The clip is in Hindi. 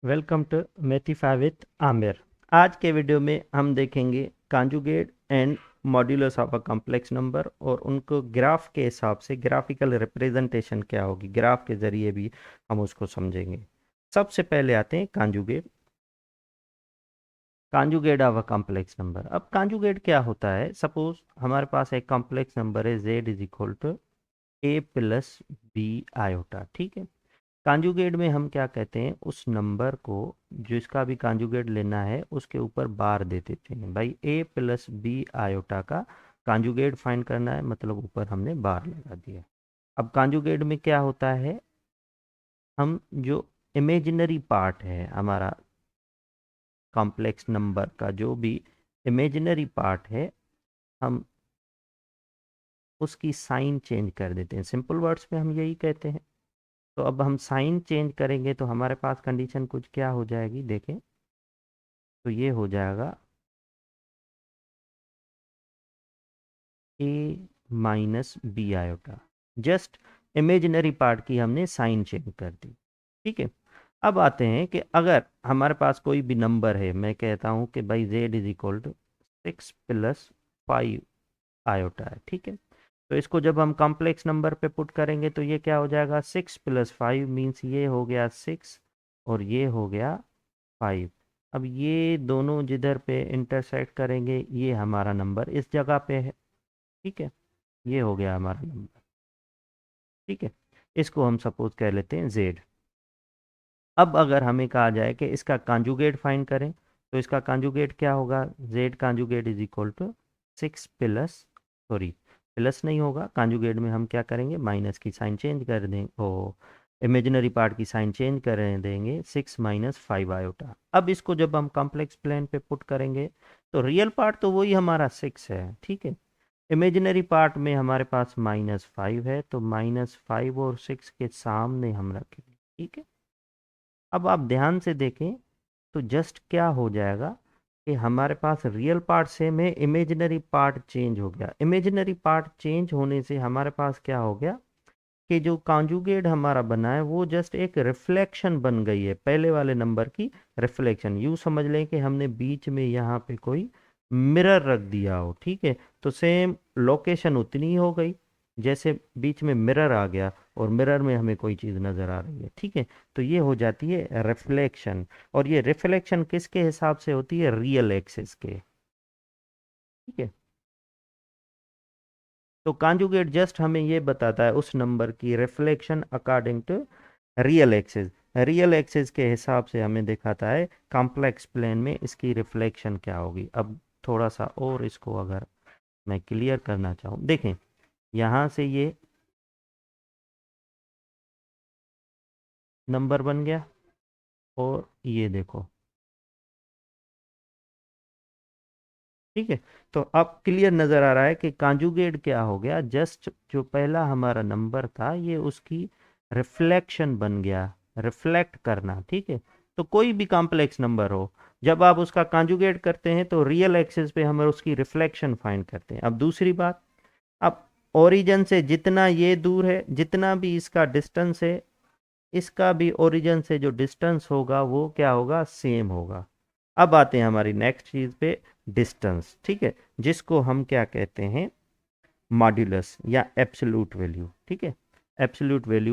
Welcome to Mathify with Aamir. आज के वीडियो में हम देखेंगे conjugate and modulus of a complex number और उनको ग्राफ के हिसाब से ग्राफिकल रिप्रेजेंटेशन क्या होगी, ग्राफ के ज़रिए भी हम उसको समझेंगे। सबसे पहले आते हैं conjugate of a complex number. अब कॉन्जुगेट क्या होता है? सपोज हमारे पास एक कॉम्प्लेक्स नंबर है z is equal to a plus b iota, ठीक है। कॉन्जुगेट में हम क्या कहते हैं, उस नंबर को जिसका भी कॉन्जुगेट लेना है उसके ऊपर बार दे देते हैं। भाई a प्लस बी आयोटा का कॉन्जुगेट फाइंड करना है, मतलब ऊपर हमने बार लगा दिया। अब कॉन्जुगेट में क्या होता है, हम जो इमेजिनरी पार्ट है हमारा कॉम्प्लेक्स नंबर का, जो भी इमेजिनरी पार्ट है, हम उसकी साइन चेंज कर देते हैं। सिंपल वर्ड्स में हम यही कहते हैं। तो अब हम साइन चेंज करेंगे तो हमारे पास कंडीशन कुछ क्या हो जाएगी, देखें तो ये हो जाएगा a minus b iota. Just imaginary part की हमने साइन चेंज कर दी, ठीक है। अब आते हैं कि अगर हमारे पास कोई भी नंबर है, मैं कहता हूँ कि भाई z is equal to 6 + 5 iota है, ठीक है। तो इसको जब हम कॉम्प्लेक्स नंबर पे पुट करेंगे तो ये क्या हो जाएगा, 6 + 5 मीन्स ये हो गया 6 और ये हो गया 5। अब ये दोनों जिधर पे इंटरसेक्ट करेंगे ये हमारा नंबर इस जगह पे है, ठीक है। ये हो गया हमारा नंबर, ठीक है। इसको हम सपोज कह लेते हैं z। अब अगर हमें कहा जाए कि इसका कॉन्जुगेट फाइंड करें तो इसका कॉन्जुगेट क्या होगा, z conjugate is equal to 6 plus, sorry plus नहीं होगा, कॉन्जुगेट में हम क्या करेंगे, माइनस की साइन चेंज कर देंगे, ओ इमेजिनरी पार्ट की साइन चेंज कर देंगे, 6 - 5 आयोटा। अब इसको जब हम कॉम्प्लेक्स प्लेन पे पुट करेंगे तो रियल पार्ट तो वही हमारा 6 है, ठीक है। इमेजिनरी पार्ट में हमारे पास -5 है, तो -5 और 6 के सामने हम रखेंगे, ठीक है। अब आप ध्यान से देखें तो जस्ट क्या हो जाएगा कि हमारे पास रियल पार्ट सेम है, इमेजिनरी पार्ट चेंज हो गया। इमेजिनरी पार्ट चेंज होने से हमारे पास क्या हो गया कि जो कॉन्जुगेट हमारा बना है वो जस्ट एक रिफ्लेक्शन बन गई है, पहले वाले नंबर की रिफ्लेक्शन। यूँ समझ लें कि हमने बीच में यहाँ पे कोई मिरर रख दिया हो, ठीक है। तो सेम लोकेशन उतनी ही हो गई जैसे बीच में मिरर आ गया और मिरर में हमें कोई चीज़ नज़र आ रही है, ठीक है। तो ये हो जाती है रिफ्लेक्शन, और ये रिफ्लेक्शन किसके हिसाब से होती है, रियल एक्सिस के, ठीक है। तो कॉन्जुगेट जस्ट हमें ये बताता है उस नंबर की reflection according to real axis. Real axis के हिसाब से हमें दिखाता है कॉम्प्लेक्स प्लेन में इसकी रिफ्लेक्शन क्या होगी। अब थोड़ा सा और इसको अगर मैं क्लियर करना चाहूँ, देखें यहाँ से ये नंबर बन गया और ये देखो, ठीक है। तो अब क्लियर नज़र आ रहा है कि कॉन्जुगेट क्या हो गया, जस्ट जो पहला हमारा नंबर था ये उसकी रिफ्लेक्शन बन गया, रिफ्लेक्ट करना, ठीक है। तो कोई भी कॉम्प्लेक्स नंबर हो, जब आप उसका कॉन्जुगेट करते हैं तो रियल एक्सिस पे हम उसकी रिफ्लेक्शन फाइंड करते हैं। अब दूसरी बात, अब ओरिजिन से जितना ये दूर है, जितना भी इसका डिस्टेंस है, इसका भी ओरिजिन से जो डिस्टेंस होगा वो क्या होगा, सेम होगा। अब आते हैं हमारी नेक्स्ट चीज़ पे, डिस्टेंस, ठीक है, जिसको हम क्या कहते हैं, मॉड्यूलस या एब्सोल्यूट वैल्यू, ठीक है। Absolute value